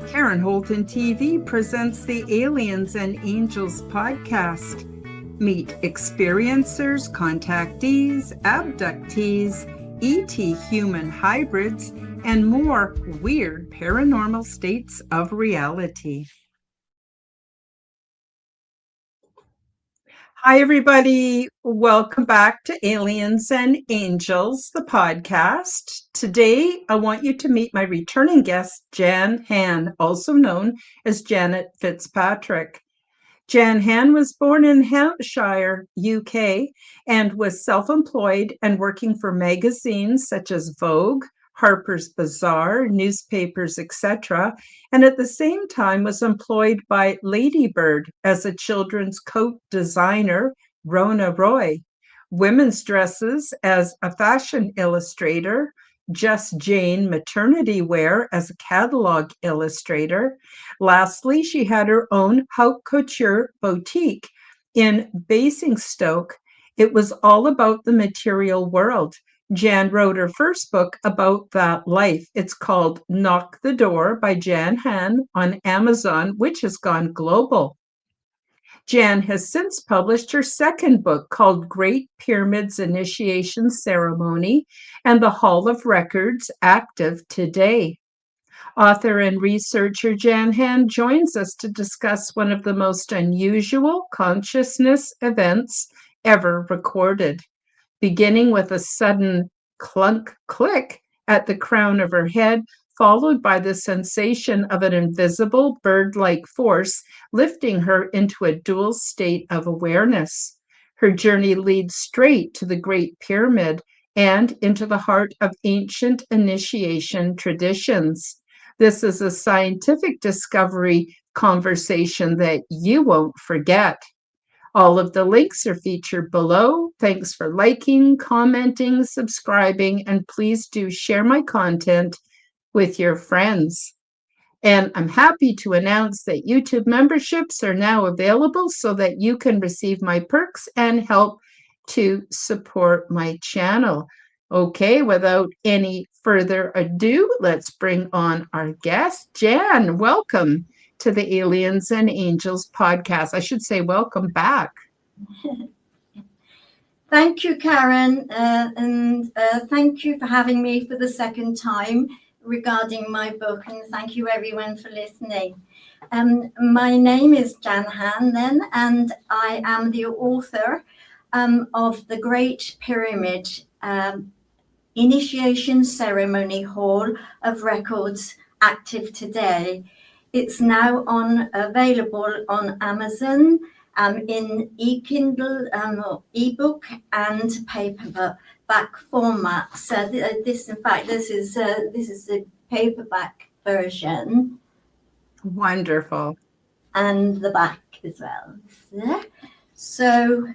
Karen Holton TV presents the Aliens and Angels podcast. Meet experiencers, contactees, abductees, ET human hybrids, and more weird paranormal states of reality. Hi, everybody. Welcome back to Aliens and Angels, the podcast. Today, I want you to meet my returning guest, Jan Hann, also known as Janet Fitzpatrick. Jan Hann was born in Hampshire, UK, and was self-employed and working for magazines such as Vogue, Harper's Bazaar, newspapers, etc., and at the same time was employed by Ladybird as a children's coat designer, Rona Roy, women's dresses as a fashion illustrator, Just Jane maternity wear as a catalog illustrator. Lastly, she had her own haute couture boutique in Basingstoke. It was all about the material world. Jan wrote her first book about that life. It's called Knock the Door by Jan Hann on Amazon, which has gone global. Jan has since published her second book called Great Pyramids Initiation Ceremony and the Hall of Records active today. Author and researcher Jan Hann joins us to discuss one of the most unusual consciousness events ever recorded, beginning with a sudden clunk click at the crown of her head, followed by the sensation of an invisible bird-like force lifting her into a dual state of awareness. Her journey leads straight to the Great Pyramid and into the heart of ancient initiation traditions. This is a scientific discovery conversation that you won't forget. All of the links are featured below. Thanks for liking, commenting, subscribing, and please do share my content with your friends. And I'm happy to announce that YouTube memberships are now available so that you can receive my perks and help to support my channel. Okay, without any further ado, let's bring on our guest. Jan, welcome to the Aliens and Angels podcast. I should say welcome back. Thank you, Karen, and thank you for having me for the second time regarding my book, and thank you everyone for listening. My name is Jan Hann then, and I am the author of the Great Pyramid Initiation Ceremony Hall of Records active today. It's now available on Amazon in e-Kindle, ebook and paperback format. So this is the paperback version. Wonderful. And the back as well. So,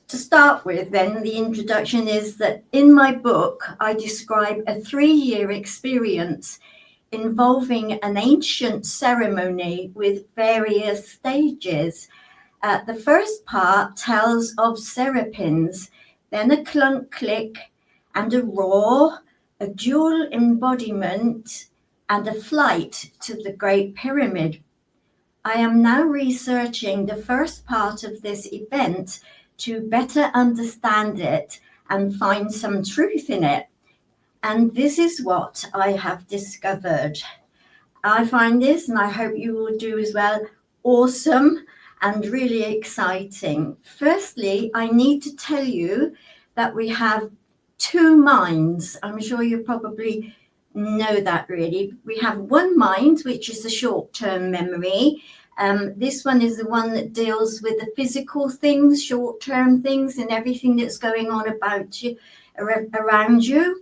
to start with, then, the introduction is that in my book, I describe a 3-year experience involving an ancient ceremony with various stages. The first part tells of serapins, then a clunk click and a roar, a dual embodiment, and a flight to the Great Pyramid. I am now researching the first part of this event to better understand it and find some truth in it. And this is what I have discovered. I find this, and I hope you will do as well, awesome and really exciting. Firstly, I need to tell you that we have 2 minds. I'm sure you probably know that really. We have one mind, which is the short-term memory. This one is the one that deals with the physical things, short-term things, and everything that's going on about you, around you.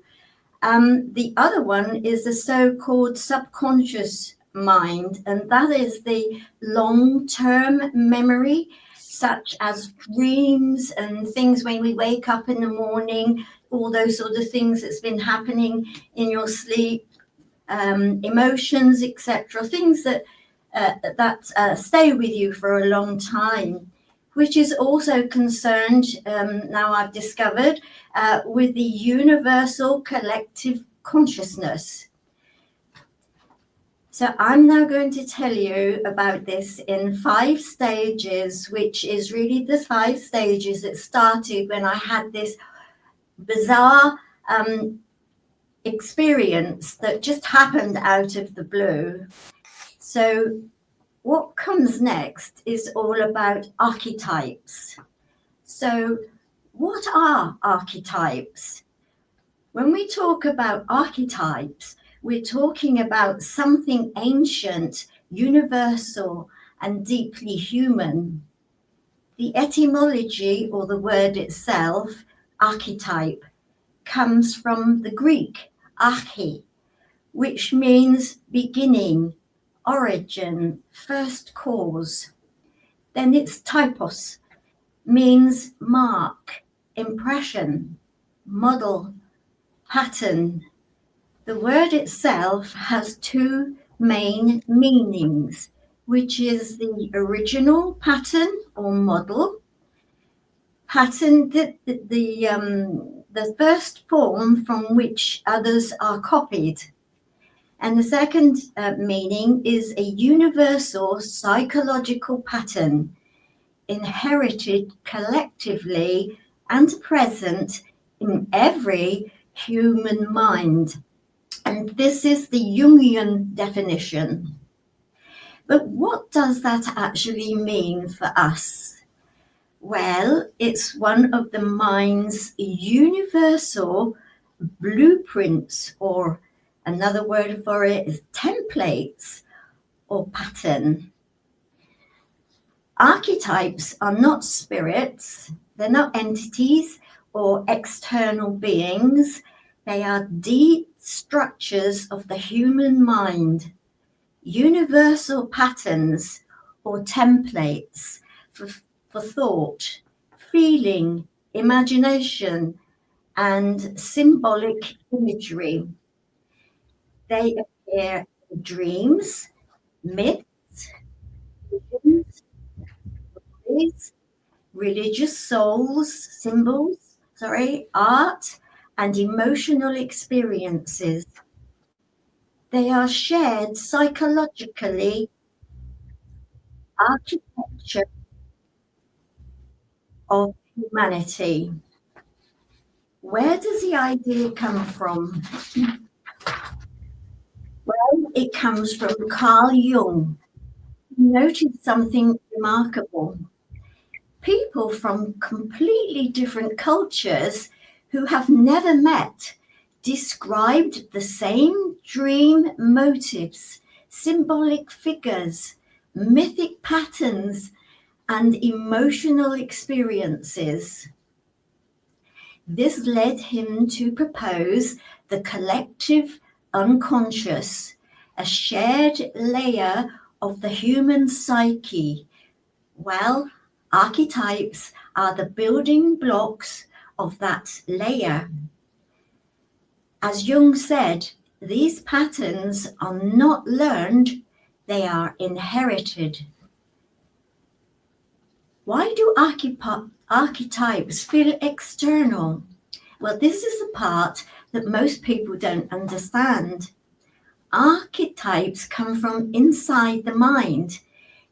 The other one is the so-called subconscious mind, and that is the long-term memory, such as dreams and things when we wake up in the morning, all those sort of things that's been happening in your sleep, emotions, etc., things that stay with you for a long time, which is also concerned, now I've discovered, with the universal collective consciousness. So I'm now going to tell you about this in 5 stages, which is really the 5 stages that started when I had this bizarre experience that just happened out of the blue. So what comes next is all about archetypes. So what are archetypes? When we talk about archetypes, we're talking about something ancient, universal, and deeply human. The etymology, or the word itself, archetype, comes from the Greek arche, which means beginning, origin, first cause. Then it's typos, means mark, impression, model, pattern. The word itself has 2 main meanings, which is the original pattern or model. Pattern, the first form from which others are copied. And the second meaning is a universal psychological pattern inherited collectively and present in every human mind. And this is the Jungian definition. But what does that actually mean for us? Well, it's one of the mind's universal blueprints, or another word for it is templates or pattern. Archetypes are not spirits, they're not entities or external beings. They are deep structures of the human mind, universal patterns or templates for thought, feeling, imagination, and symbolic imagery. They appear in dreams, myths, visions, religious symbols, art, and emotional experiences. They are shared psychologically, architecture of humanity. Where does the idea come from? Well, it comes from Carl Jung. He noticed something remarkable. People from completely different cultures who have never met described the same dream motives, symbolic figures, mythic patterns, and emotional experiences. This led him to propose the collective unconscious, a shared layer of the human psyche. Well, archetypes are the building blocks of that layer. As Jung said, these patterns are not learned, they are inherited. Why do archetypes feel external? Well, this is the part that most people don't understand. Archetypes come from inside the mind.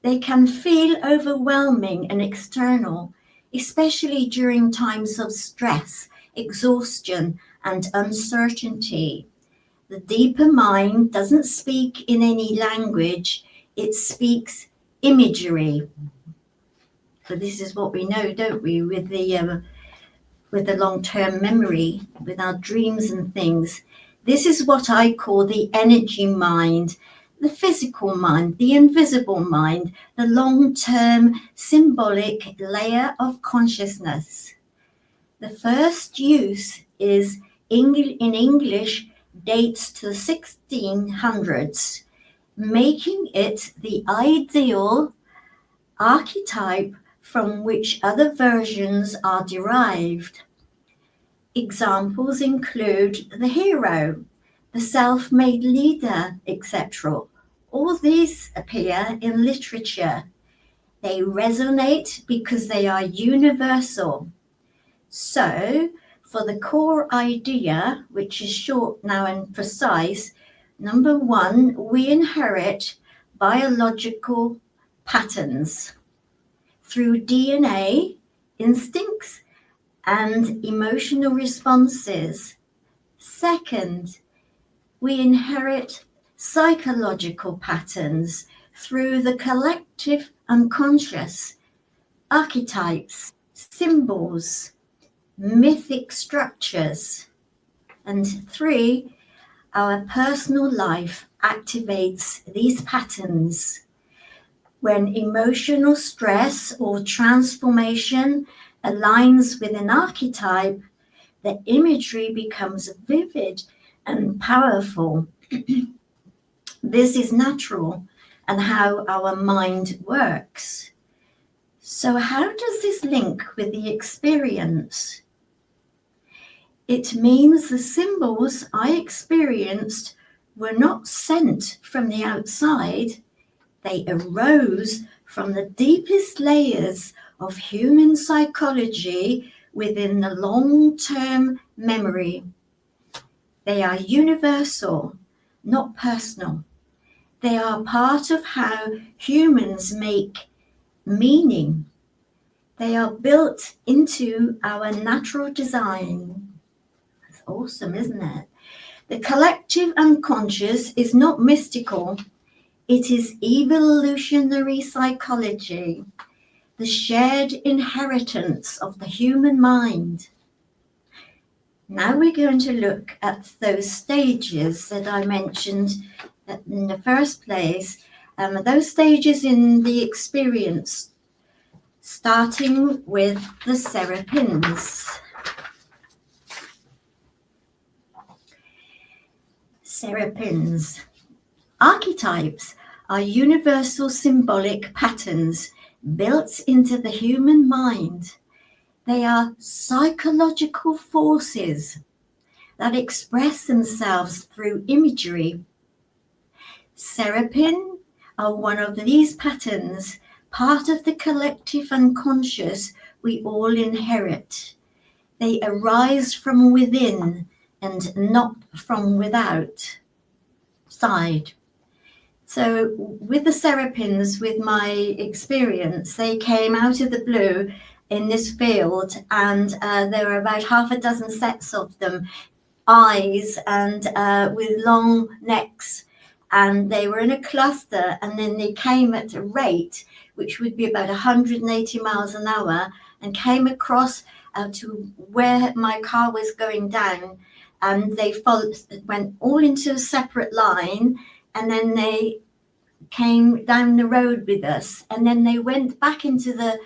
They can feel overwhelming and external, especially during times of stress, exhaustion, and uncertainty. The deeper mind doesn't speak in any language, it speaks imagery. So this is what we know, don't we, with the long-term memory, with our dreams and things. This is what I call the energy mind, the physical mind, the invisible mind, the long-term symbolic layer of consciousness. The first use is in English dates to the 1600s, making it the ideal archetype from which other versions are derived. Examples include the hero, the self-made leader, etc. All these appear in literature. They resonate because they are universal. So, for the core idea, which is short now and precise. Number one, we inherit biological patterns through DNA, instincts, and emotional responses. Second, we inherit psychological patterns through the collective unconscious, archetypes, symbols, mythic structures. And three, our personal life activates these patterns. When emotional stress or transformation aligns with an archetype, the imagery becomes vivid and powerful. This is natural and how our mind works. So how does this link with the experience? It means the symbols I experienced were not sent from the outside. They arose from the deepest layers of human psychology within the long-term memory. They are universal, not personal. They are part of how humans make meaning. They are built into our natural design. That's awesome, isn't it? The collective unconscious is not mystical. It is evolutionary psychology, the shared inheritance of the human mind. Now we're going to look at those stages that I mentioned in the first place, those stages in the experience, starting with the serapins. Serapins. Archetypes are universal symbolic patterns built into the human mind. They are psychological forces that express themselves through imagery. Serapin are one of these patterns, part of the collective unconscious we all inherit. They arise from within and not from without. Side. So with the serapins, with my experience, they came out of the blue in this field, and there were about half a dozen sets of them, eyes and with long necks, and they were in a cluster, and then they came at a rate which would be about 180 miles an hour and came across to where my car was going down, and they went all into a separate line, and then they came down the road with us, and then they went back into the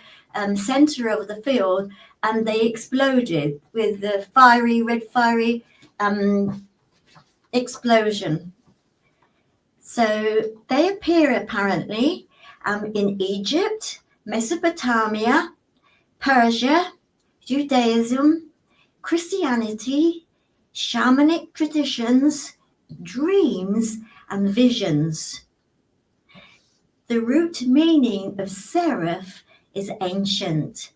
center of the field, and they exploded with the red fiery explosion. So they appear apparently in Egypt, Mesopotamia, Persia, Judaism, Christianity, shamanic traditions, dreams, and visions. The root meaning of seraph is ancient.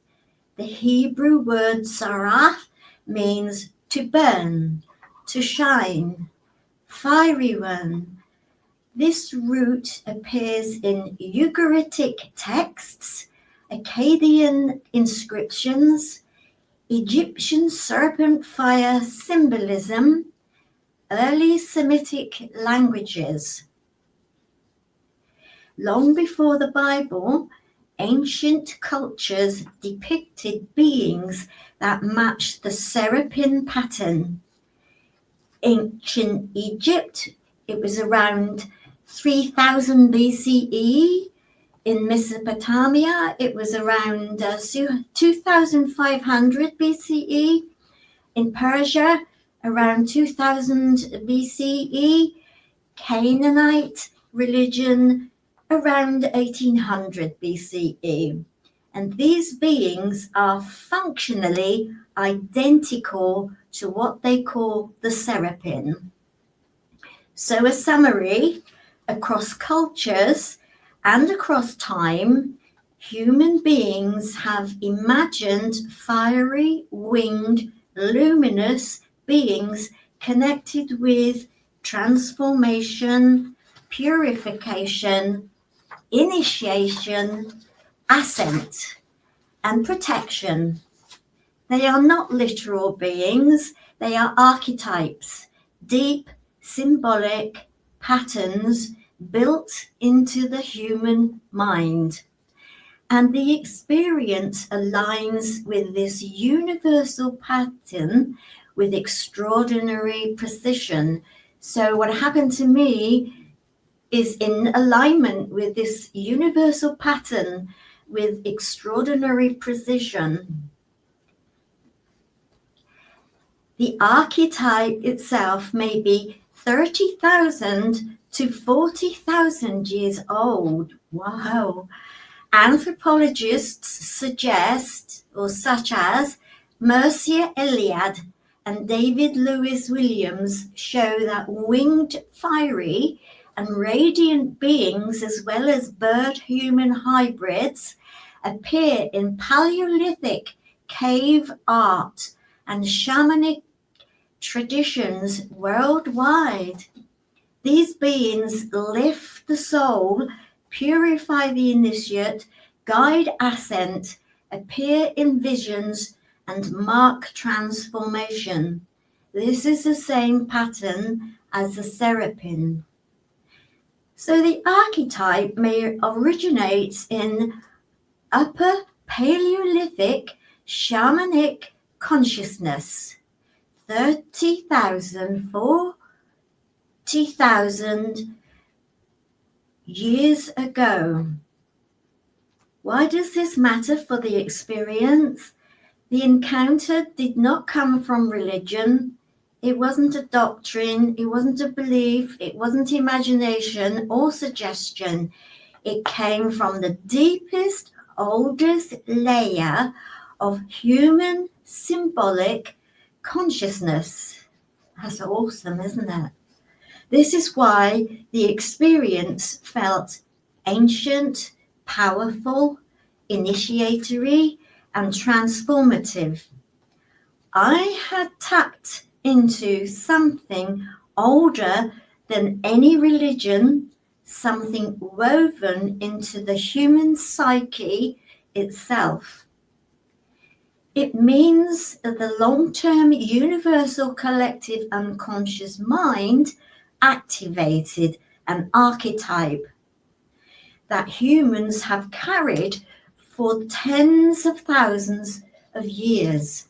The Hebrew word saraf means to burn, to shine, fiery one. This root appears in Ugaritic texts, Akkadian inscriptions, Egyptian serpent fire symbolism, early Semitic languages. Long before the Bible, ancient cultures depicted beings that matched the serapin pattern. Ancient Egypt, it was around 3000 BCE. In Mesopotamia, it was around 2500 BCE. In Persia, around 2000 BCE. Canaanite religion, around 1800 BCE. And these beings are functionally identical to what they call the serapin. So a summary: across cultures and across time, human beings have imagined fiery winged luminous beings connected with transformation, purification, initiation, ascent, and protection. They are not literal beings, they are archetypes, deep, symbolic patterns built into the human mind. And the experience aligns with this universal pattern with extraordinary precision. So, what happened to me is in alignment with this universal pattern with extraordinary precision. The archetype itself may be 30,000 to 40,000 years old. Wow. Anthropologists suggest, or such as Mircea Eliade and David Lewis Williams, show that winged, fiery, and radiant beings, as well as bird-human hybrids, appear in Paleolithic cave art and shamanic traditions worldwide. These beings lift the soul, purify the initiate, guide ascent, appear in visions, and mark transformation. This is the same pattern as the Serapin. So the archetype may originate in Upper Paleolithic shamanic consciousness, 30,000, 40,000 years ago. Why does this matter for the experience? The encounter did not come from religion. It wasn't a doctrine. It wasn't a belief. It wasn't imagination or suggestion. It came from the deepest, oldest layer of human symbolic consciousness. That's awesome, isn't it? This is why the experience felt ancient, powerful, initiatory, and transformative. I had tapped into something older than any religion, something woven into the human psyche itself. It means that the long-term universal collective unconscious mind activated an archetype that humans have carried for tens of thousands of years.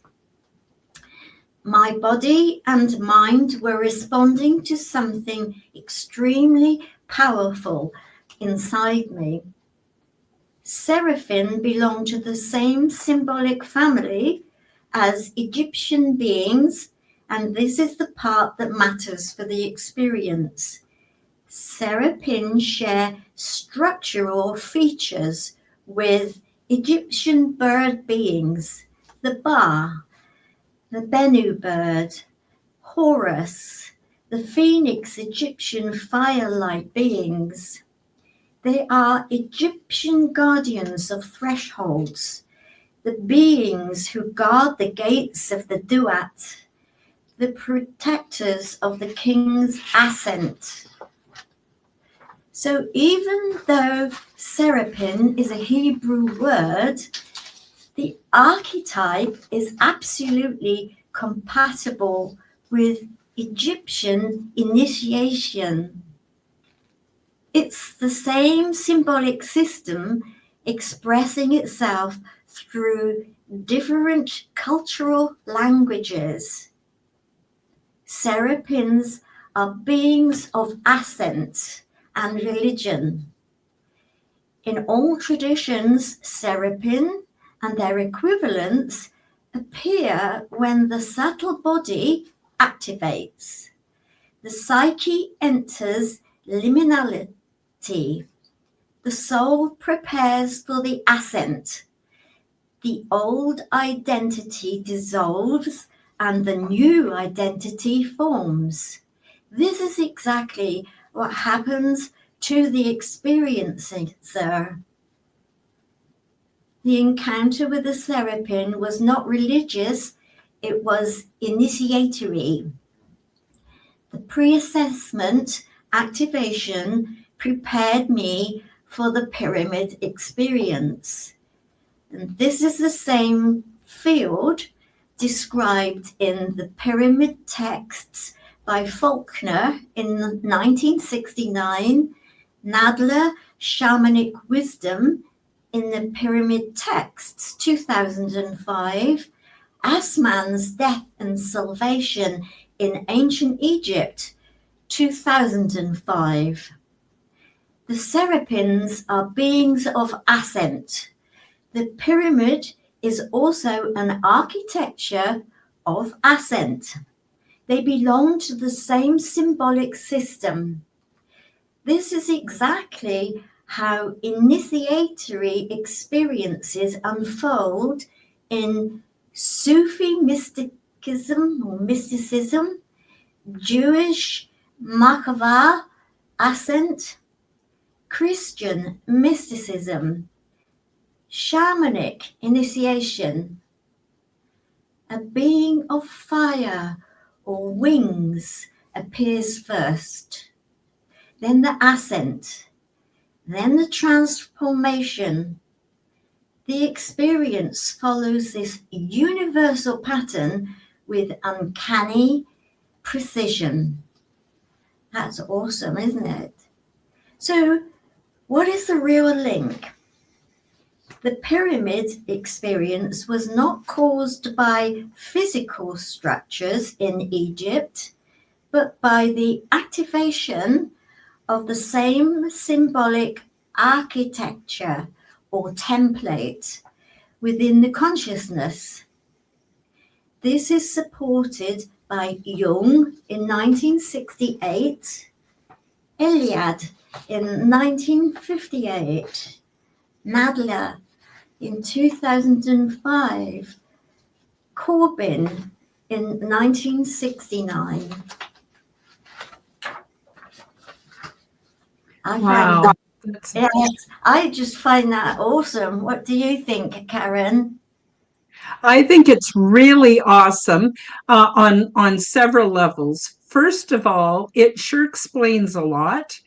My body and mind were responding to something extremely powerful inside me. Seraphim belong to the same symbolic family as Egyptian beings, and this is the part that matters for the experience. Seraphim share structural features with Egyptian bird beings, the Ba, the Bennu bird, Horus, the phoenix Egyptian fire-like beings. They are Egyptian guardians of thresholds, the beings who guard the gates of the Duat, the protectors of the king's ascent. So even though Seraphim is a Hebrew word, the archetype is absolutely compatible with Egyptian initiation. It's the same symbolic system expressing itself through different cultural languages. Serapins are beings of ascent and religion. In all traditions, Serapin and their equivalents appear when the subtle body activates. The psyche enters liminality. The soul prepares for the ascent. The old identity dissolves and the new identity forms. This is exactly what happens to the experiencer. The encounter with the Serapin was not religious, it was initiatory. The pre-assessment activation prepared me for the pyramid experience. And this is the same field described in the pyramid texts by Faulkner in 1969, Nadler, Shamanic Wisdom in the Pyramid Texts 2005, Assman's Death and Salvation in Ancient Egypt 2005. The Serapins are beings of ascent. The pyramid is also an architecture of ascent. They belong to the same symbolic system. This is exactly how initiatory experiences unfold in Sufi mysticism, Jewish Merkava ascent, Christian mysticism, shamanic initiation. A being of fire or wings appears first, then the ascent, then the transformation. The experience follows this universal pattern with uncanny precision. That's awesome, isn't it? So, what is the real link? The pyramid experience was not caused by physical structures in Egypt, but by the activation of the same symbolic architecture or template within the consciousness. This is supported by Jung in 1968, Eliade in 1958, Nadler in 2005, Corbin in 1969. Wow. I just find that awesome. What do you think, Karen? I think it's really awesome on several levels. First of all, it sure explains a lot.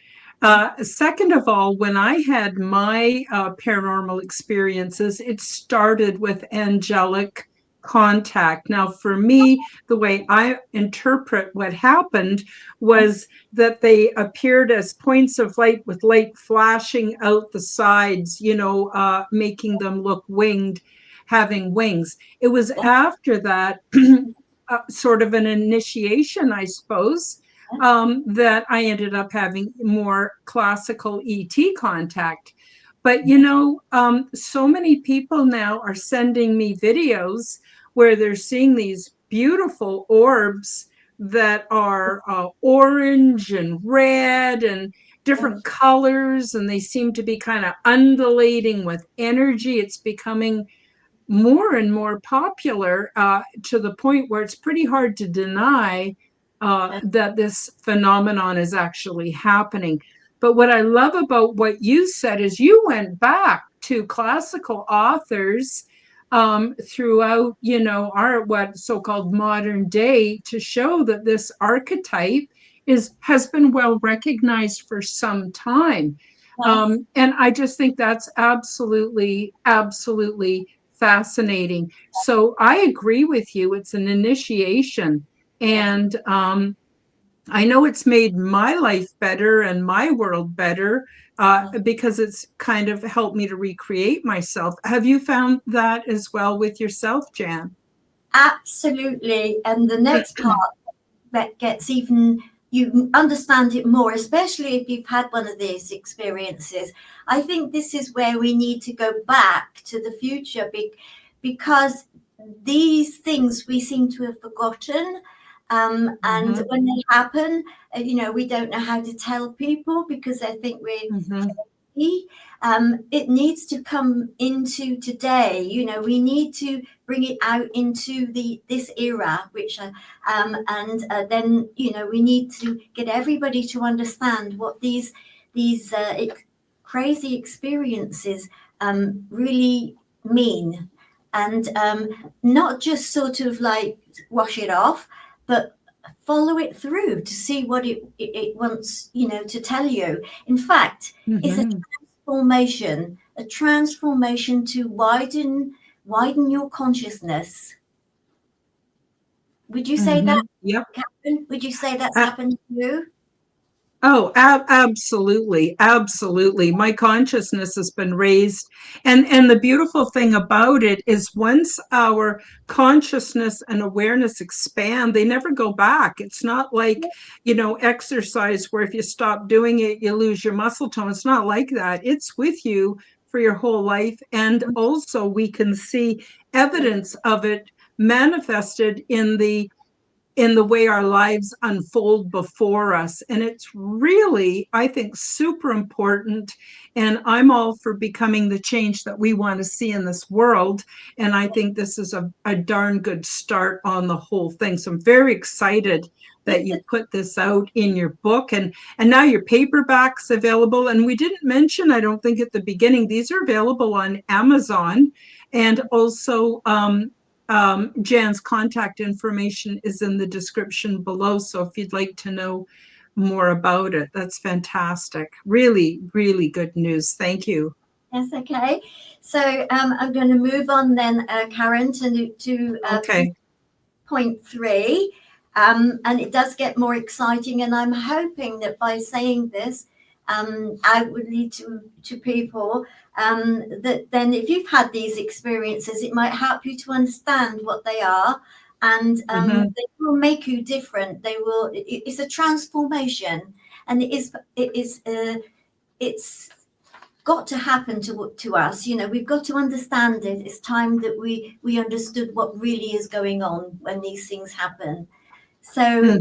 Second of all, when I had my paranormal experiences, it started with angelic contact. Now, for me, the way I interpret what happened was that they appeared as points of light with light flashing out the sides, making them look winged, having wings. It was after that, sort of an initiation, I suppose, that I ended up having more classical ET contact. But, so many people now are sending me videos where they're seeing these beautiful orbs that are orange and red and different colors, and they seem to be kind of undulating with energy. It's becoming more and more popular to the point where it's pretty hard to deny that this phenomenon is actually happening. But what I love about what you said is you went back to classical authors throughout, our what so-called modern day to show that this archetype has been well recognized for some time. And I just think that's absolutely fascinating. So I agree with you. It's an initiation. And I know it's made my life better and my world better because it's kind of helped me to recreate myself. Have you found that as well with yourself, Jan? Absolutely. And the next part that gets even, you understand it more, especially if you've had one of these experiences. I think this is where we need to go back to the future because these things we seem to have forgotten. And when they happen, we don't know how to tell people because I think we're it needs to come into today. We need to bring it out into this era, which then we need to get everybody to understand what these crazy experiences really mean, and not just sort of like wash it off, but follow it through to see what it wants, to tell you. In fact, it's a transformation to widen your consciousness. Would you say that, Yep. Catherine? Would you say that's happened to you? Oh, absolutely. Absolutely. My consciousness has been raised. And the beautiful thing about it is once our consciousness and awareness expand, they never go back. It's not like, exercise where if you stop doing it, you lose your muscle tone. It's not like that. It's with you for your whole life. And also we can see evidence of it manifested in the way our lives unfold before us. And it's really, I think, super important. And I'm all for becoming the change that we want to see in this world. And I think this is a darn good start on the whole thing. So I'm very excited that you put this out in your book, and now your paperback's available. And we didn't mention, I don't think at the beginning, these are available on Amazon, and also Jan's contact information is in the description below. So if you'd like to know more about it, that's fantastic. Really, really good news. Thank you. That's okay. So I'm going to move on then, Karen, to Okay. point 3. And it does get more exciting. And I'm hoping that by saying this, outwardly to people, that then if you've had these experiences, it might help you to understand what they are, and they will make you different. They will. It's a transformation, and it's got to happen to us. We've got to understand it. It's time that we understood what really is going on when these things happen. So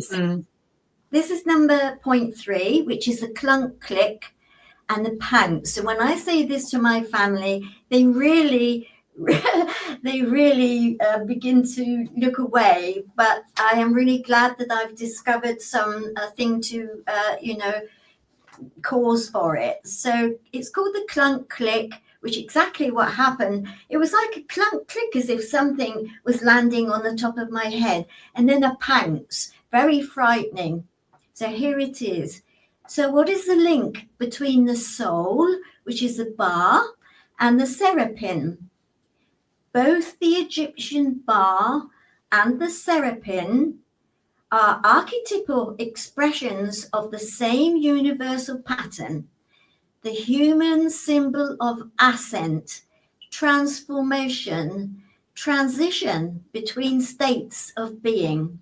this is number point 3, which is the clunk, click, and the pounce. So when I say this to my family, they really begin to look away. But I am really glad that I've discovered some thing to cause for it. So it's called the clunk, click, which exactly what happened. It was like a clunk, click, as if something was landing on the top of my head, and then a pounce, very frightening. So here it is. So what is the link between the soul, which is the bar, and the serapin? Both the Egyptian bar and the serapin are archetypal expressions of the same universal pattern, the human symbol of ascent, transformation, transition between states of being.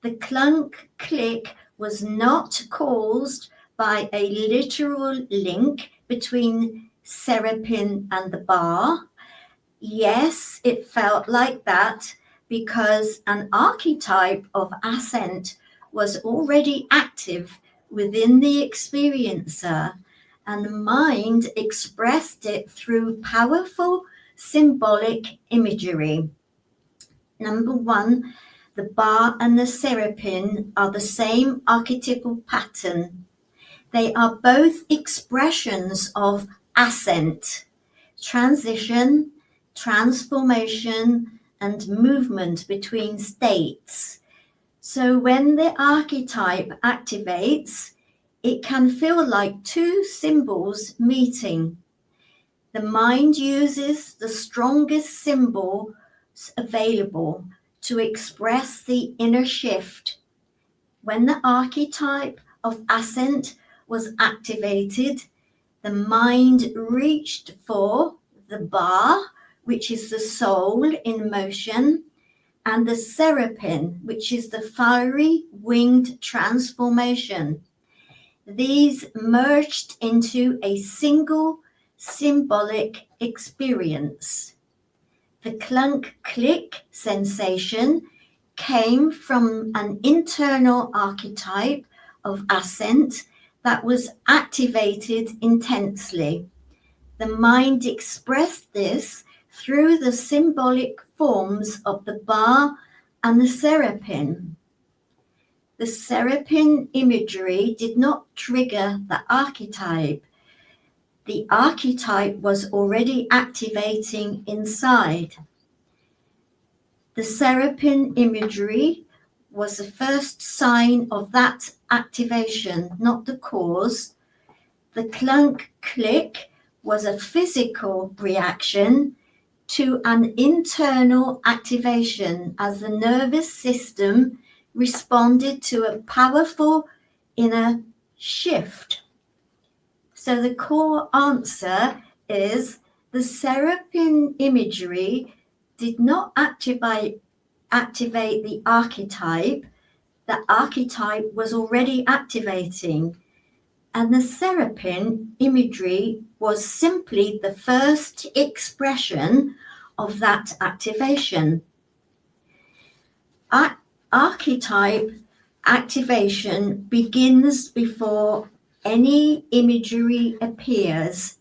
The clunk, click was not caused by a literal link between serapin and the bar. Yes, it felt like that because an archetype of ascent was already active within the experiencer, and the mind expressed it through powerful symbolic imagery. Number 1, the bar and the serapin are the same archetypal pattern. They are both expressions of ascent, transition, transformation, and movement between states. So when the archetype activates, it can feel like two symbols meeting. The mind uses the strongest symbol available to express the inner shift. When the archetype of ascent was activated, the mind reached for the bar, which is the soul in motion, and the serapin, which is the fiery winged transformation. These merged into a single symbolic experience. The clunk click sensation came from an internal archetype of ascent that was activated intensely. The mind expressed this through the symbolic forms of the bar and the serapin. The serapin imagery did not trigger the archetype. The archetype was already activating inside. The Serapin imagery was the first sign of that activation, not the cause. The clunk click was a physical reaction to an internal activation as the nervous system responded to a powerful inner shift. So the core answer is the Serapin imagery did not activate the archetype. The archetype was already activating, and the Serapin imagery was simply the first expression of that activation. Archetype activation begins before any imagery appears.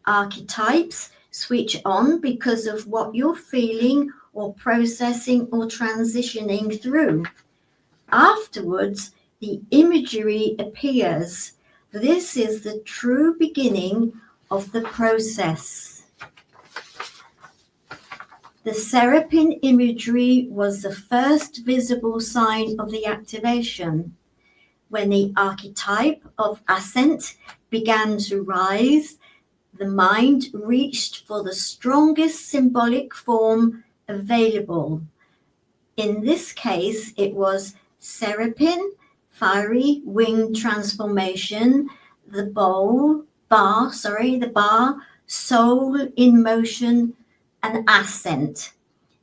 Archetypes switch on because of what you're feeling or processing or transitioning through. Afterwards, the imagery appears. This is the true beginning of the process. The Serapin imagery was the first visible sign of the activation. When the archetype of ascent began to rise, the mind reached for the strongest symbolic form available. In this case, it was Serapin, fiery wing transformation, the bar, soul in motion, and ascent.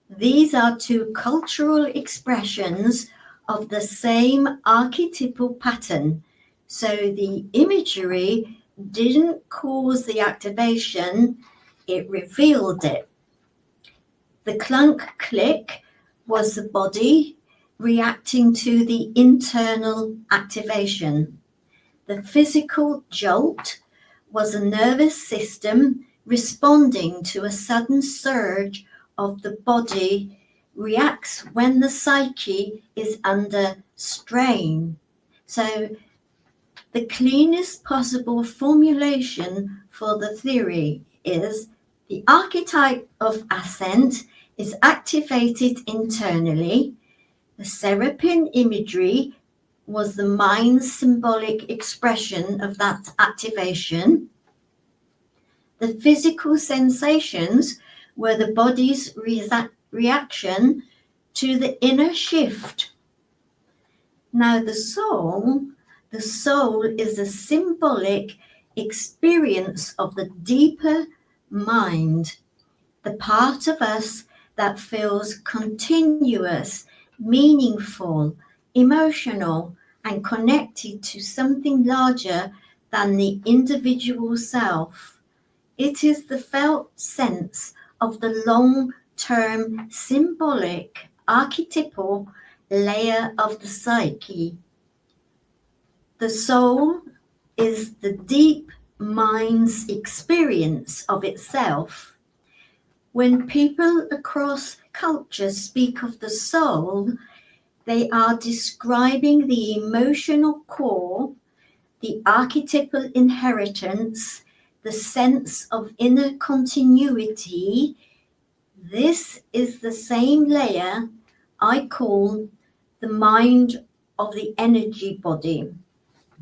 These are two cultural expressions of the same archetypal pattern. So the imagery didn't cause the activation, it revealed it. The clunk click was the body reacting to the internal activation. The physical jolt was a nervous system responding to a sudden surge of the body reacts when the psyche is under strain. So the cleanest possible formulation for the theory is the archetype of ascent is activated internally. The Serapin imagery was the mind's symbolic expression of that activation. The physical sensations were the body's reaction to the inner shift. Now the soul is a symbolic experience of the deeper mind, the part of us that feels continuous, meaningful, emotional, and connected to something larger than the individual self. It is the felt sense of the long-term symbolic archetypal layer of the psyche. The soul is the deep mind's experience of itself. When people across cultures speak of the soul, they are describing the emotional core, the archetypal inheritance, the sense of inner continuity. This is the same layer I call the mind of the energy body.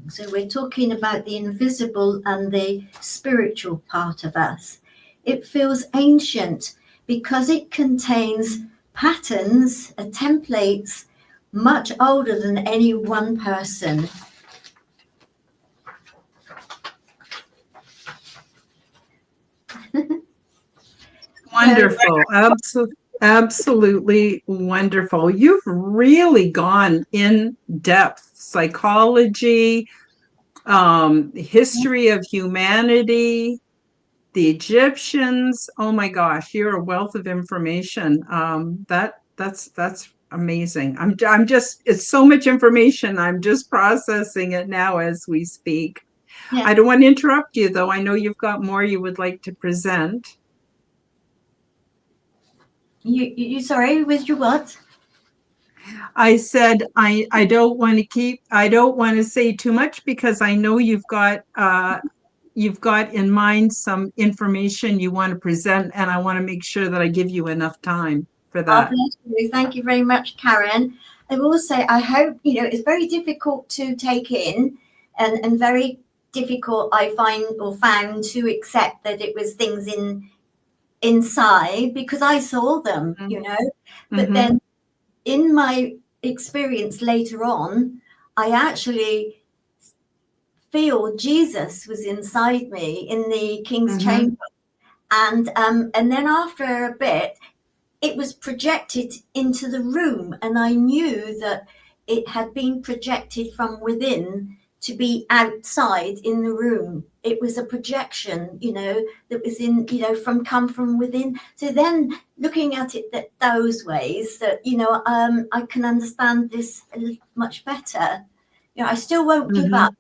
So we're talking about the invisible and the spiritual part of us. It feels ancient because it contains patterns, templates, much older than any one person. Wonderful. Absolutely wonderful. You've really gone in depth. Psychology, history of humanity, the Egyptians. Oh my gosh, you're a wealth of information. That's amazing. I'm just, it's so much information. I'm just processing it now as we speak. Yeah. I don't want to interrupt you though. I know you've got more you would like to present. You sorry, with your what? I said I don't want to say too much because I know you've got in mind some information you want to present, and I want to make sure that I give you enough time. for Oh, that. bless you. Thank you very much, Karen. I will say, I hope, it's very difficult to take in and very difficult, I find or found to accept that it was things inside because I saw them, but Mm-hmm. then in my experience later on, I actually feel Jesus was inside me in the King's Mm-hmm. Chamber. And then after a bit, it was projected into the room, and I knew that it had been projected from within to be outside in the room. It was a projection, that was come from within. So then looking at it those ways, that I can understand this much better. I still won't give Mm-hmm. up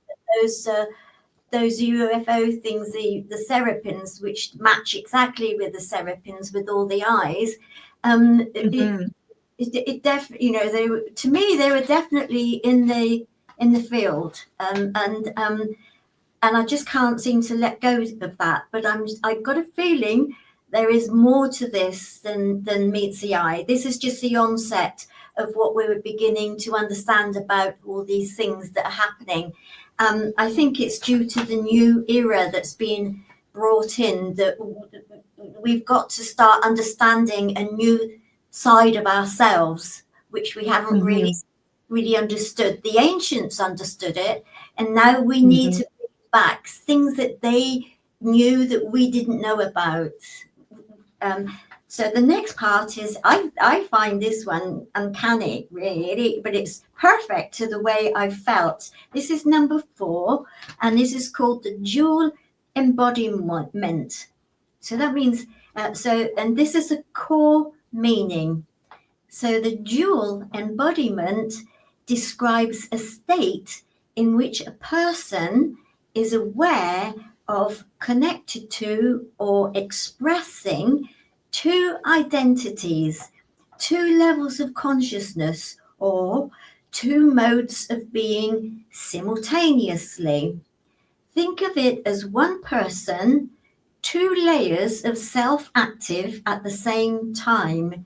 those UFO things, the serapins, which match exactly with the serapins with all the eyes. Mm-hmm. It definitely, they were, to me, they were definitely in the field, and I just can't seem to let go of that. But I've got a feeling there is more to this than meets the eye. This is just the onset of what we were beginning to understand about all these things that are happening. I think it's due to the new era that's been brought in, that we've got to start understanding a new side of ourselves, which we haven't Mm-hmm. really understood. The ancients understood it, and now we need Mm-hmm. to bring back things that they knew that we didn't know about. So the next part is, I find this one uncanny, really, but it's perfect to the way I felt. This is number 4, and this is called the dual embodiment. So that means, and this is a core meaning. So the dual embodiment describes a state in which a person is aware of, connected to, or expressing two identities, two levels of consciousness, or two modes of being simultaneously. Think of it as one person, two layers of self active at the same time.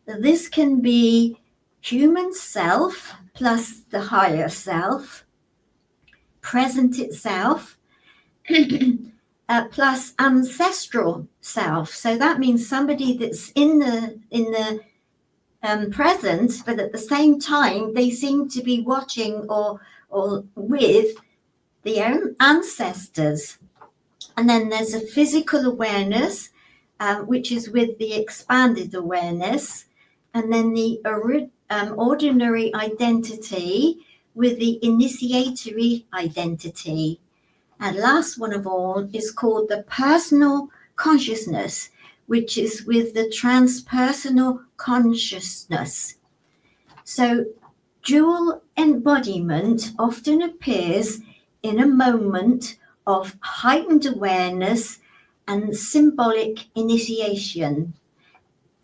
This can be human self plus the higher self, present itself, plus ancestral self. So that means somebody that's in the present, but at the same time they seem to be watching or with the ancestors. And then there's a physical awareness, which is with the expanded awareness, and then the ordinary identity with the initiatory identity. And last one of all is called the personal consciousness, which is with the transpersonal consciousness. So dual embodiment often appears in a moment of heightened awareness and symbolic initiation,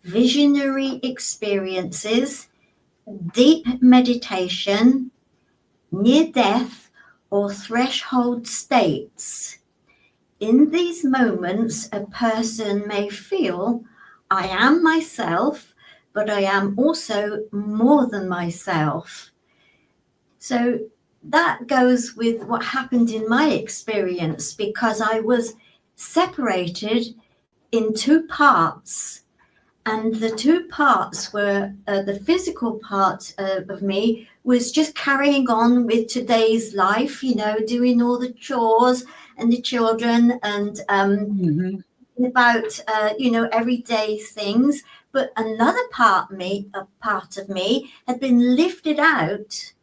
visionary experiences, deep meditation, near death, or threshold states. In these moments, a person may feel, I am myself, but I am also more than myself. So that goes with what happened in my experience, because I was separated in two parts. And the two parts were the physical part of me was just carrying on with today's life, doing all the chores and the children and Mm-hmm. about, everyday things. But another part of me had been lifted out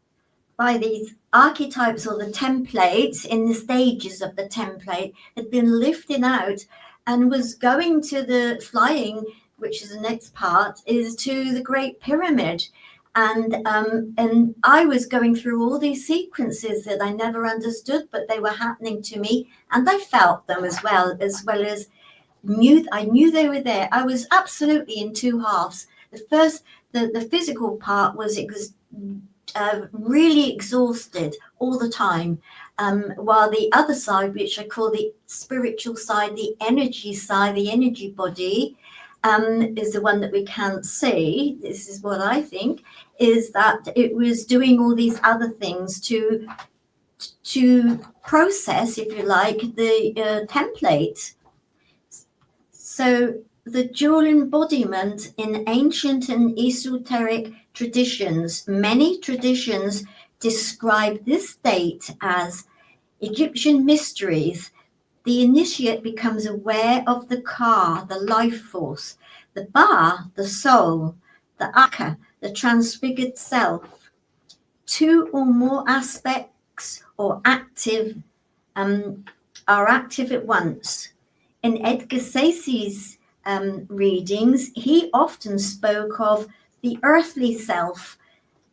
by these archetypes, or the templates in the stages of the template, had been lifted out and was going to the flying, which is the next part, is to the Great Pyramid. And I was going through all these sequences that I never understood, but they were happening to me, and I felt them as well as I knew they were there. I was absolutely in two halves. The physical part was really exhausted all the time, while the other side, which I call the spiritual side, the energy body, is the one that we can't see. This is what I think, is that it was doing all these other things to process, if you like, the template. So the dual embodiment in ancient and esoteric traditions, many traditions describe this state as Egyptian mysteries. The initiate becomes aware of the Ka, the life force, the Ba, the soul, the Aka, the transfigured self. Two or more aspects or active are active at once. In Edgar Sayce's readings, he often spoke of the earthly self,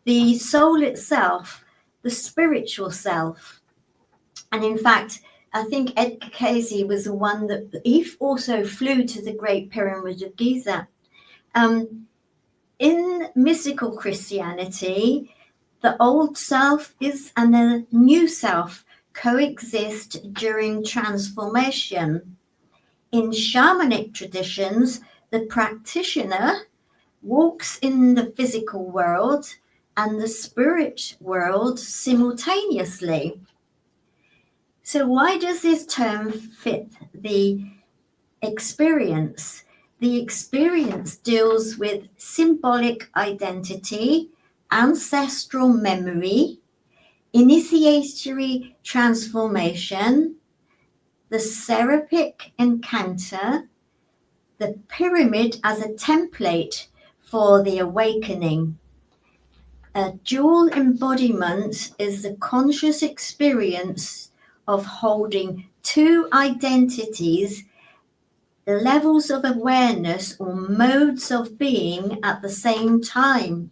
the soul itself, the spiritual self. And in fact, I think Edgar Cayce was the one that he also flew to the Great Pyramid of Giza. In mystical Christianity, the old self and the new self coexist during transformation. In shamanic traditions, the practitioner walks in the physical world and the spirit world simultaneously. So why does this term fit the experience? The experience deals with symbolic identity, ancestral memory, initiatory transformation, the seraphic encounter, the pyramid as a template for the awakening. A dual embodiment is the conscious experience of holding two identities, levels of awareness or modes of being at the same time.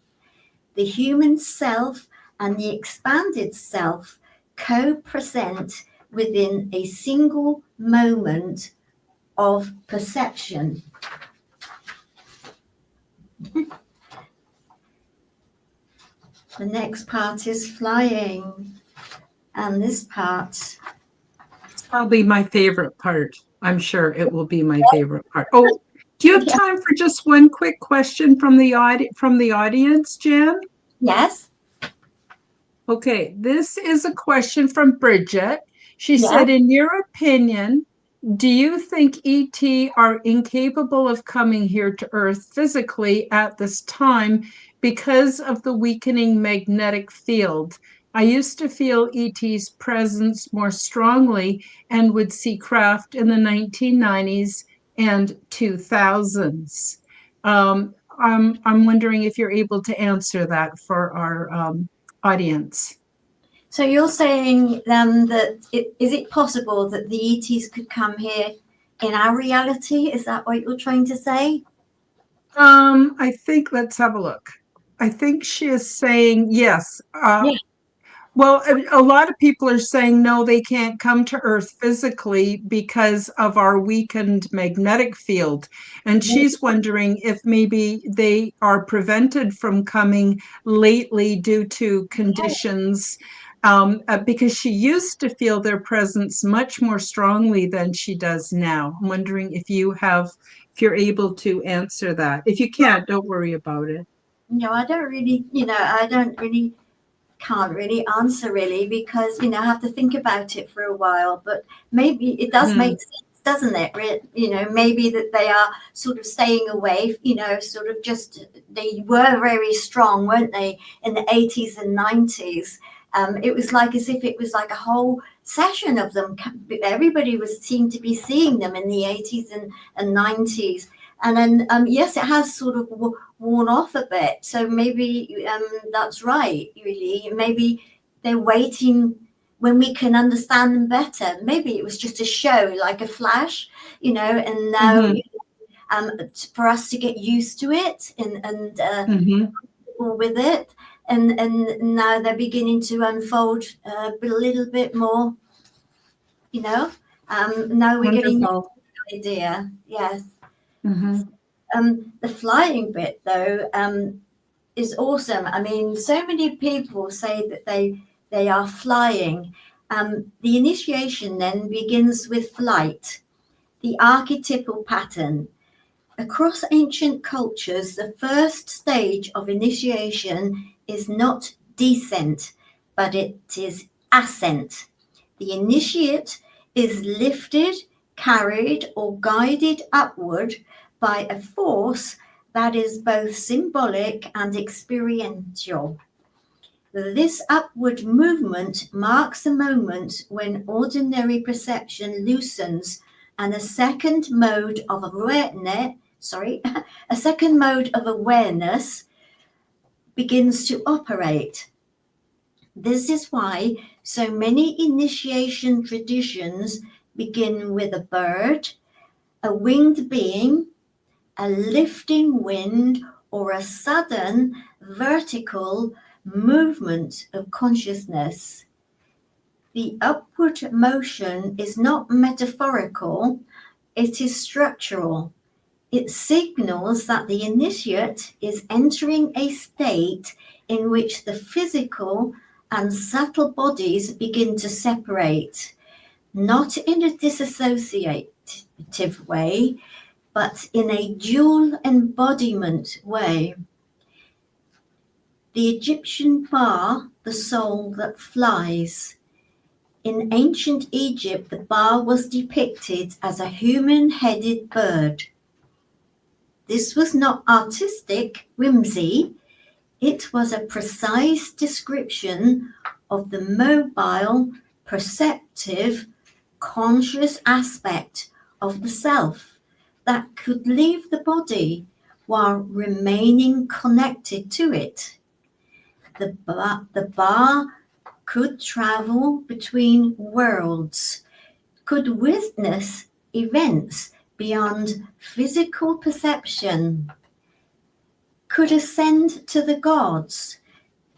The human self and the expanded self co-present within a single moment of perception. The next part is flying, and this part... It's probably my favorite part. I'm sure it will be my favorite part. Oh, do you have time for just one quick question from the audience, Jan? Yes. Okay, this is a question from Bridget. She Yeah. said, in your opinion, do you think ET are incapable of coming here to Earth physically at this time because of the weakening magnetic field? I used to feel ET's presence more strongly and would see craft in the 1990s and 2000s. I'm wondering if you're able to answer that for our audience. So you're saying that is it possible that the ETs could come here in our reality? Is that what you're trying to say? I think let's have a look. I think she is saying yes. Yeah. Well, a lot of people are saying no, they can't come to Earth physically because of our weakened magnetic field. And she's wondering if maybe they are prevented from coming lately due to conditions, because she used to feel their presence much more strongly than she does now. I'm wondering if you're able to answer that. If you can't, don't worry about it. No, I don't really, can't really answer really, because I have to think about it for a while, but maybe it does make sense, doesn't it? Maybe that they are sort of staying away, sort of just, they were very strong, weren't they, in the 80s and 90s. It was like as if it was like a whole session of them. Everybody seemed to be seeing them in the 80s and 90s. And then, yes, it has sort of worn off a bit. So maybe that's right, really. Maybe they're waiting when we can understand them better. Maybe it was just a show, like a flash, and now for us to get used to it and with it. And now they're beginning to unfold a little bit more, now we're getting the idea. Yes. The flying bit, though, is awesome. I mean, so many people say that they are flying. The initiation then begins with flight, the archetypal pattern. Across ancient cultures, the first stage of initiation is not descent, but it is ascent. The initiate is lifted, carried, or guided upward by a force that is both symbolic and experiential. This upward movement marks a moment when ordinary perception loosens and a second mode of awareness begins to operate. This is why so many initiation traditions begin with a bird, a winged being, a lifting wind, or a sudden vertical movement of consciousness. The upward motion is not metaphorical, it is structural. It signals that the initiate is entering a state in which the physical and subtle bodies begin to separate, not in a disassociative way, but in a dual embodiment way. The Egyptian Ba, the soul that flies. In ancient Egypt, the Ba was depicted as a human-headed bird. This was not artistic whimsy, it was a precise description of the mobile, perceptive, conscious aspect of the self that could leave the body while remaining connected to it. The Ba could travel between worlds, could witness events beyond physical perception, could ascend to the gods,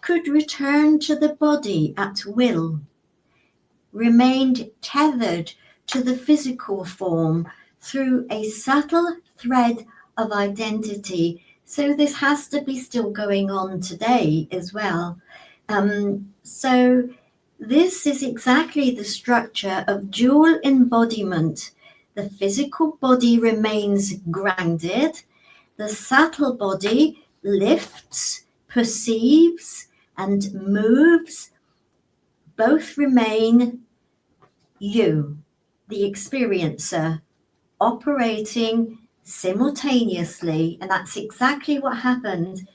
could return to the body at will, remained tethered to the physical form through a subtle thread of identity. So this has to be still going on today as well. So this is exactly the structure of dual embodiment. The physical body remains grounded, the subtle body lifts, perceives, and moves. Both remain you, the experiencer, operating simultaneously. And that's exactly what happened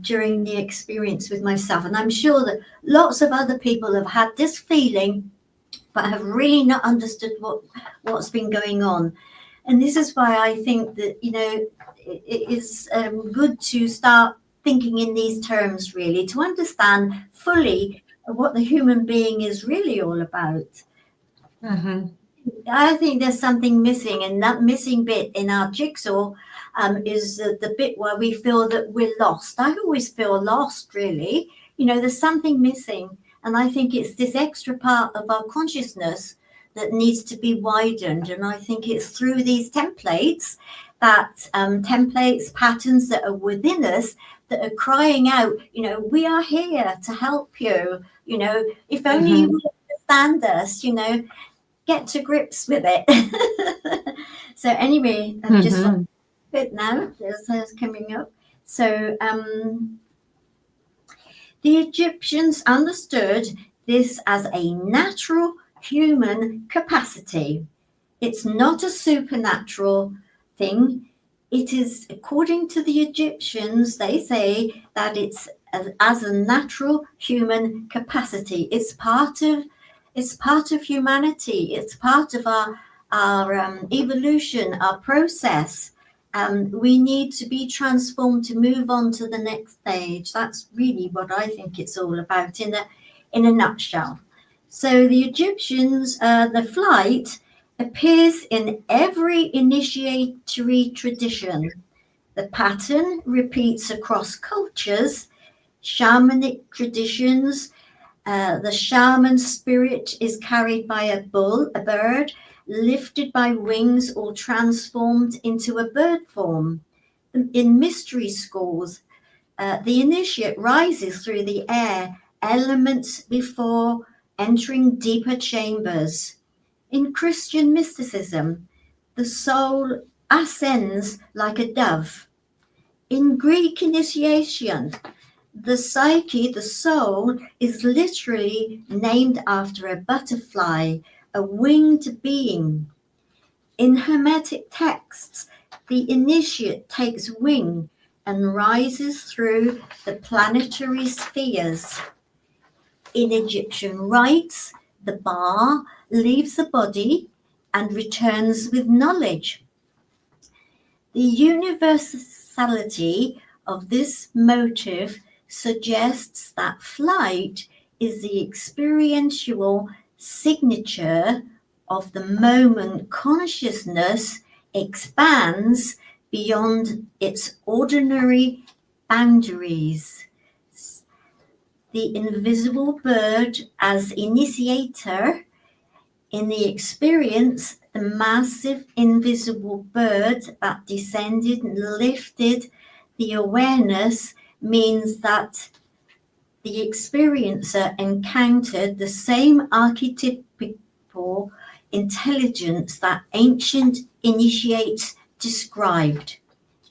during the experience with myself. And I'm sure that lots of other people have had this feeling, but have really not understood what's been going on. And this is why I think that, it is good to start thinking in these terms, really, to understand fully what the human being is really all about. Mm-hmm. I think there's something missing, and that missing bit in our jigsaw is the bit where we feel that we're lost. I always feel lost, really. There's something missing, and I think it's this extra part of our consciousness that needs to be widened. And I think it's through these templates, patterns that are within us that are crying out, we are here to help you. If only you would understand us, get to grips with it. So anyway, I'm just a bit now. There's coming up. So the Egyptians understood this as a natural human capacity. It's not a supernatural thing. It is, according to the Egyptians, they say that it's as a natural human capacity. It's part of humanity. It's part of our evolution, our process. We need to be transformed to move on to the next stage. That's really what I think it's all about in a nutshell. So the Egyptians, the flight appears in every initiatory tradition. The pattern repeats across cultures, shamanic traditions. The shaman spirit is carried by a bird, lifted by wings or transformed into a bird form. In mystery schools, the initiate rises through the air, elements before entering deeper chambers. In Christian mysticism, the soul ascends like a dove. In Greek initiation, the psyche, the soul, is literally named after a butterfly, a winged being. In Hermetic texts, the initiate takes wing and rises through the planetary spheres. In Egyptian rites, the Ba leaves the body and returns with knowledge. The universality of this motive suggests that flight is the experiential signature of the moment consciousness expands beyond its ordinary boundaries. The invisible bird as initiator. In the experience, the massive invisible bird that descended and lifted the awareness means that the experiencer encountered the same archetypal intelligence that ancient initiates described.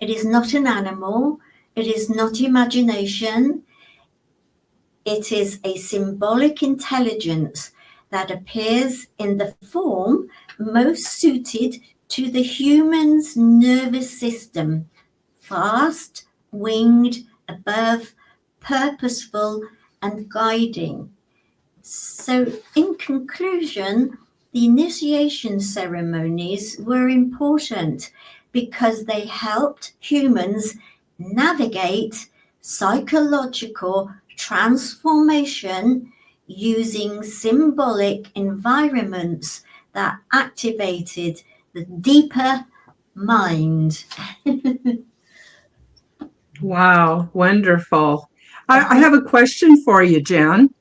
It is not an animal, it is not imagination, it is a symbolic intelligence that appears in the form most suited to the human's nervous system, fast, winged, above, purposeful, and guiding. So, in conclusion, the initiation ceremonies were important because they helped humans navigate psychological transformation using symbolic environments that activated the deeper mind. Wow, wonderful. I have a question for you, Jan.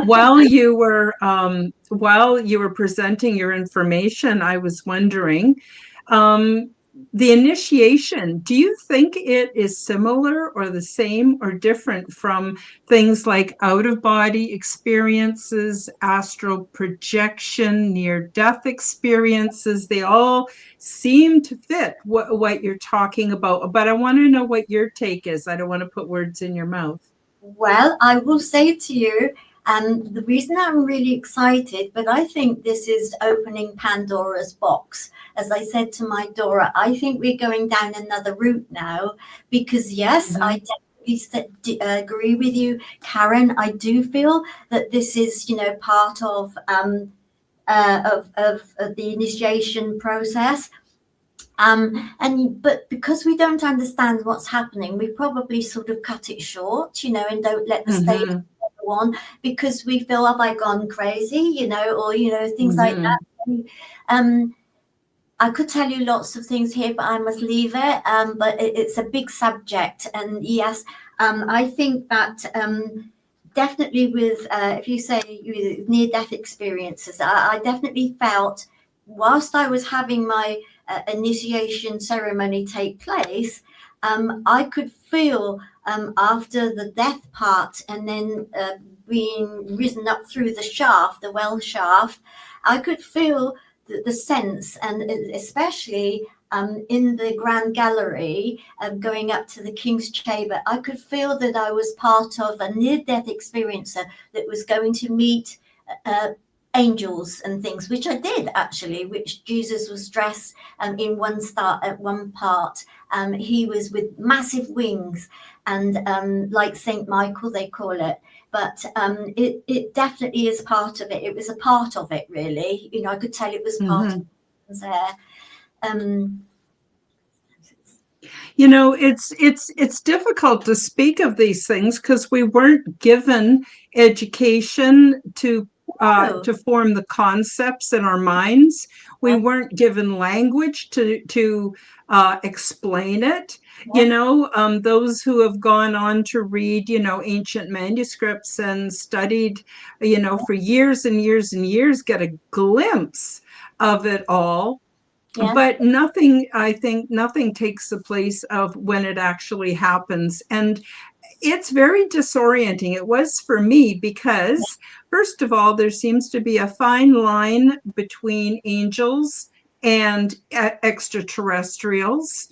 While you were presenting your information, I was wondering, um, the initiation, do you think it is similar or the same or different from things like out-of-body experiences, astral projection, near-death experiences? They all seem to fit what you're talking about, but I want to know what your take is. I don't want to put words in your mouth. Well, I will say to you, the reason I'm really excited, but I think this is opening Pandora's box. As I said to my Dora, I think we're going down another route now because, yes, I definitely agree with you, Karen. I do feel that this is, part of the initiation process. But because we don't understand what's happening, we probably sort of cut it short, and don't let the stage go on because we feel, have I gone crazy, or things like that. I could tell you lots of things here, but I must leave it. But it's a big subject, and yes, I think that definitely with if you say near-death experiences, I definitely felt whilst I was having my initiation ceremony take place, I could feel after the death part and then being risen up through the shaft, the well shaft, I could feel the sense, and especially in the Grand Gallery, going up to the King's Chamber, I could feel that I was part of a near-death experiencer that was going to meet angels and things, which I did actually, which Jesus was dressed in one part. He was with massive wings and like Saint Michael, they call it. But it definitely is part of it. It was a part of it, really. I could tell it was part of it there. It's difficult to speak of these things because we weren't given education to form the concepts in our minds. We weren't given language to explain it. Those who have gone on to read, ancient manuscripts and studied, for years and years and years, get a glimpse of it all. Yeah. But I think nothing takes the place of when it actually happens. And it's very disorienting. It was for me because, first of all, there seems to be a fine line between angels and extraterrestrials.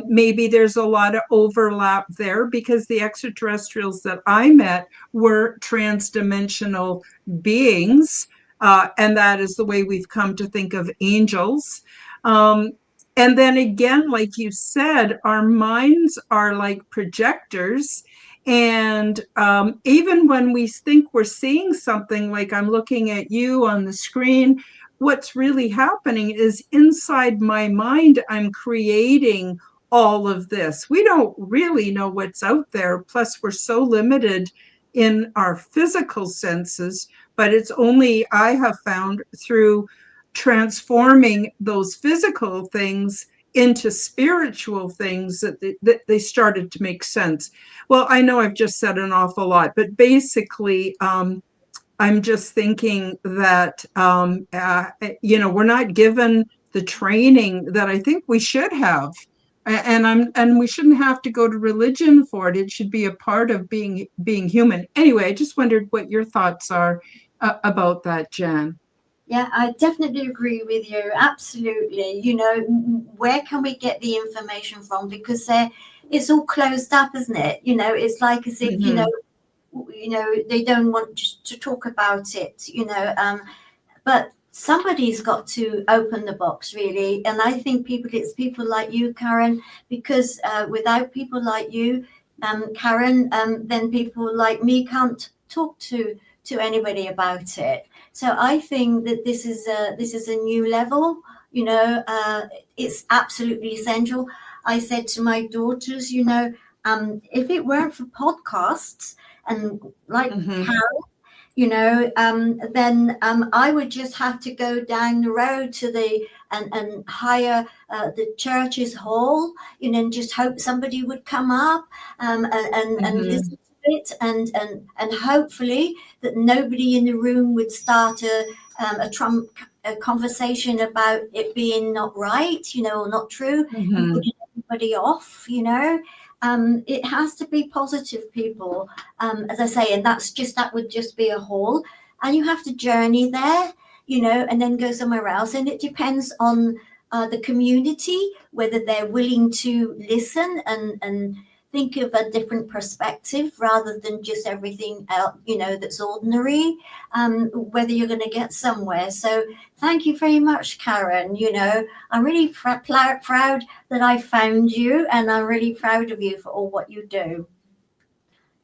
Maybe there's a lot of overlap there because the extraterrestrials that I met were transdimensional beings. And that is the way we've come to think of angels. Um, and then again, like you said, our minds are like projectors. And even when we think we're seeing something, like I'm looking at you on the screen, what's really happening is inside my mind, I'm creating all of this. We don't really know what's out there. Plus, we're so limited in our physical senses, but it's only I have found through transforming those physical things into spiritual things that they started to make sense. Well, I know I've just said an awful lot, but basically, I'm just thinking that, we're not given the training that I think we should have. And we shouldn't have to go to religion for it. It should be a part of being human. Anyway, I just wondered what your thoughts are about that, Jan. Yeah, I definitely agree with you. Absolutely. Where can we get the information from? Because it's all closed up, isn't it? It's like as if, Mm-hmm. they don't want to talk about it, but somebody's got to open the box, really. And I think it's people like you, Karen, because without people like you, Karen, then people like me can't talk to anybody about it. So I think that this is a new level. It's absolutely essential. I said to my daughters, if it weren't for podcasts and like Mm-hmm. Karen, then I would just have to go down the road to and hire the church's hall, and just hope somebody would come up and Mm-hmm. listen to it, and hopefully that nobody in the room would start a conversation about it being not right, or not true, and Mm-hmm. putting everybody off. It has to be positive, people, as I say, and that would just be a hall, and you have to journey there, and then go somewhere else, and it depends on the community whether they're willing to listen and think of a different perspective rather than just everything else, that's ordinary. Whether you're going to get somewhere. So thank you very much, Karen. I'm really proud that I found you, and I'm really proud of you for all what you do.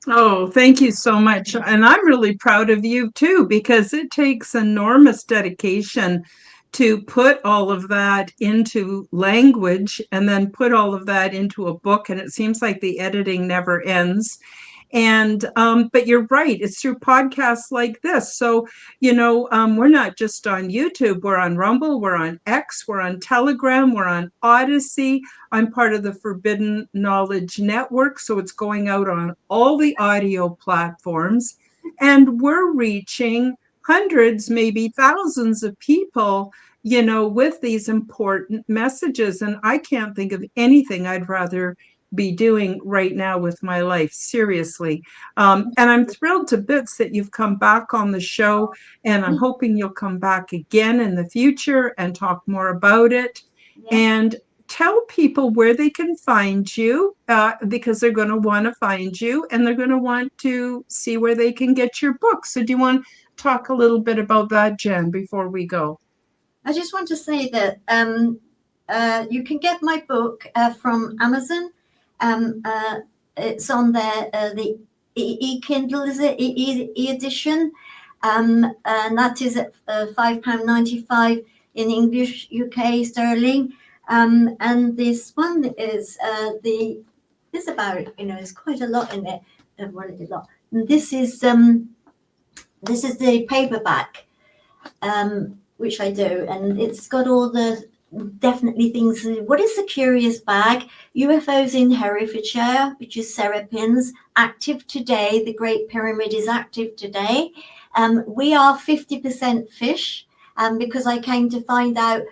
Oh, thank you so much. And I'm really proud of you too, because it takes enormous dedication to put all of that into language and then put all of that into a book. And it seems like the editing never ends. And but you're right, it's through podcasts like this. So we're not just on YouTube, we're on Rumble, we're on X, we're on Telegram, we're on Odyssey. I'm part of the Forbidden Knowledge Network, so it's going out on all the audio platforms, and we're reaching hundreds, maybe thousands of people, with these important messages. And I can't think of anything I'd rather be doing right now with my life, seriously. And I'm thrilled to bits that you've come back on the show, and I'm hoping you'll come back again in the future and talk more about it. Yeah. And tell people where they can find you, because they're going to want to find you and they're going to want to see where they can get your book. So do you want to talk a little bit about that, Jen, before we go? I just want to say that you can get my book from Amazon. It's on there, the e-Kindle, is it? E-edition. And that is at £5.95 in English, UK sterling. And this one is there's about, there's quite a lot in it. Well, a lot. And this is the paperback, which I do, and it's got all the definitely things. What is the curious bag? UFOs in Herefordshire, which is Serapins, active today. The Great Pyramid is active today. We are 50% fish, because I came to find out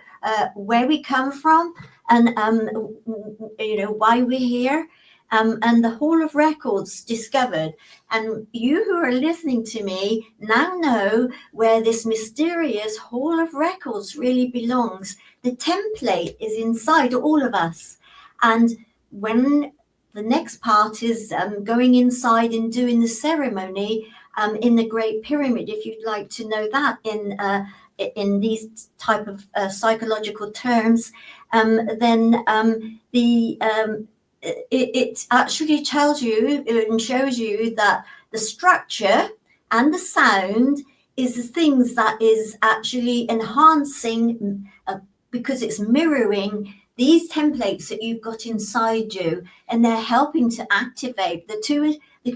where we come from and why we're here. and the Hall of Records discovered. And you who are listening to me now know where this mysterious Hall of Records really belongs. The template is inside all of us. And when the next part is going inside and doing the ceremony in the Great Pyramid, if you'd like to know that in these type of psychological terms, then it actually tells you and shows you that the structure and the sound is the things that is actually enhancing because it's mirroring these templates that you've got inside you, and they're helping to activate the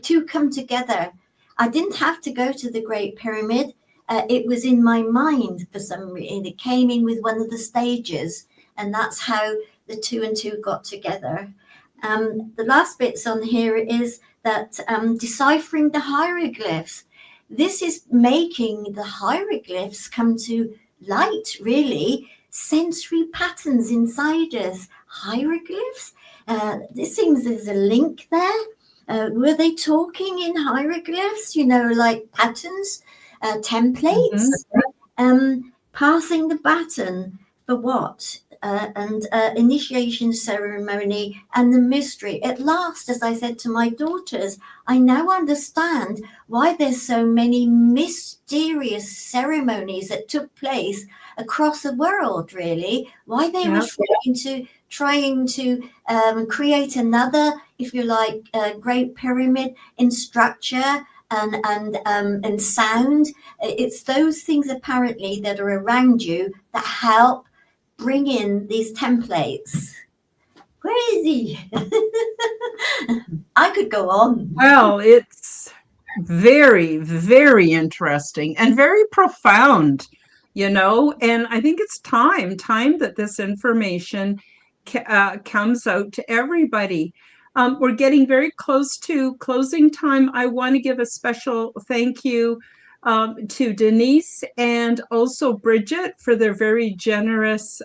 two come together. I didn't have to go to the Great Pyramid. It was in my mind for some reason. It came in with one of the stages, and that's how the 2 and 2 got together. The last bits on here is that deciphering the hieroglyphs. This is making the hieroglyphs come to light, really. Sensory patterns inside us. Hieroglyphs? This seems there's a link there. Were they talking in hieroglyphs? Like patterns, templates? Mm-hmm. Passing the baton for what? And initiation ceremony and the mystery. At last, as I said to my daughters, I now understand why there's so many mysterious ceremonies that took place across the world, really. Why they were trying to create another, if you like, Great Pyramid in structure and sound. It's those things apparently that are around you that help bring in these templates. Crazy. I could go on. Well, it's very, very interesting and very profound, and I think it's time that this information comes out to everybody. We're getting very close to closing time. I want to give a special thank you to Denise and also Bridget for their very generous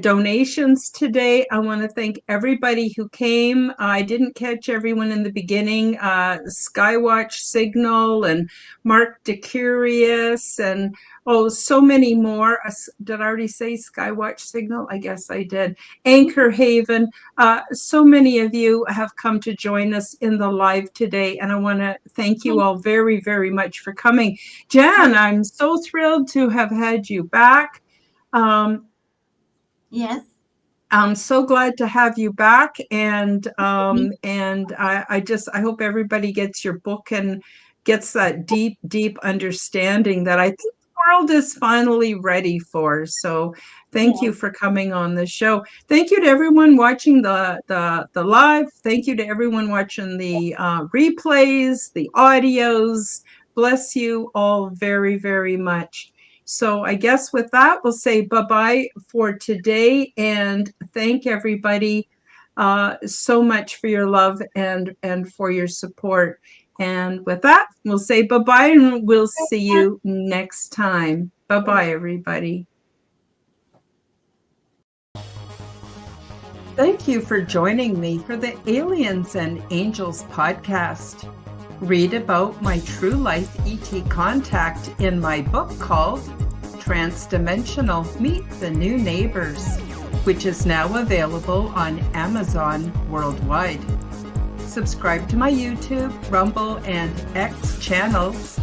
donations today. I want to thank everybody who came. I didn't catch everyone in the beginning. Skywatch Signal and Mark DeCurious and so many more. Did I already say Skywatch Signal? I guess I did. Anchor Haven. So many of you have come to join us in the live today, and I want to thank you all very, very much for coming. Jan, I'm so thrilled to have had you back. Yes. I'm so glad to have you back, and I hope everybody gets your book and gets that deep understanding that I think the world is finally ready for. So thank you for coming on the show. Thank you to everyone watching the live. Thank you to everyone watching the replays, the audios. Bless you all very, very much. So I guess with that, we'll say bye-bye for today, and thank everybody so much for your love and for your support. And with that, we'll say bye-bye, and we'll see you next time. Bye-bye, everybody. Thank you for joining me for the Aliens and Angels podcast. Read about my true life ET contact in my book called Transdimensional Meet the New Neighbors, which is now available on Amazon worldwide. Subscribe to my YouTube, Rumble, and X channels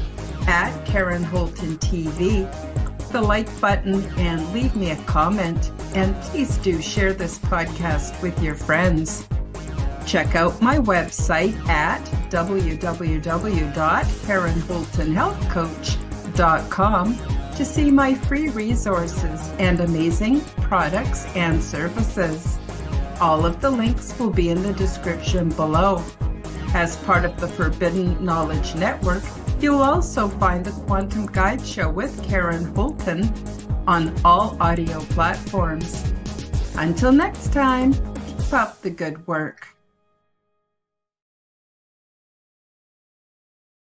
at Karen Holton TV. The like button and leave me a comment, and please do share this podcast with your friends. Check out my website at www.karenholtonhealthcoach.com to see my free resources and amazing products and services. All of the links will be in the description below. As part of the Forbidden Knowledge Network, you'll also find the Quantum Guide Show with Karen Holton on all audio platforms. Until next time, keep up the good work.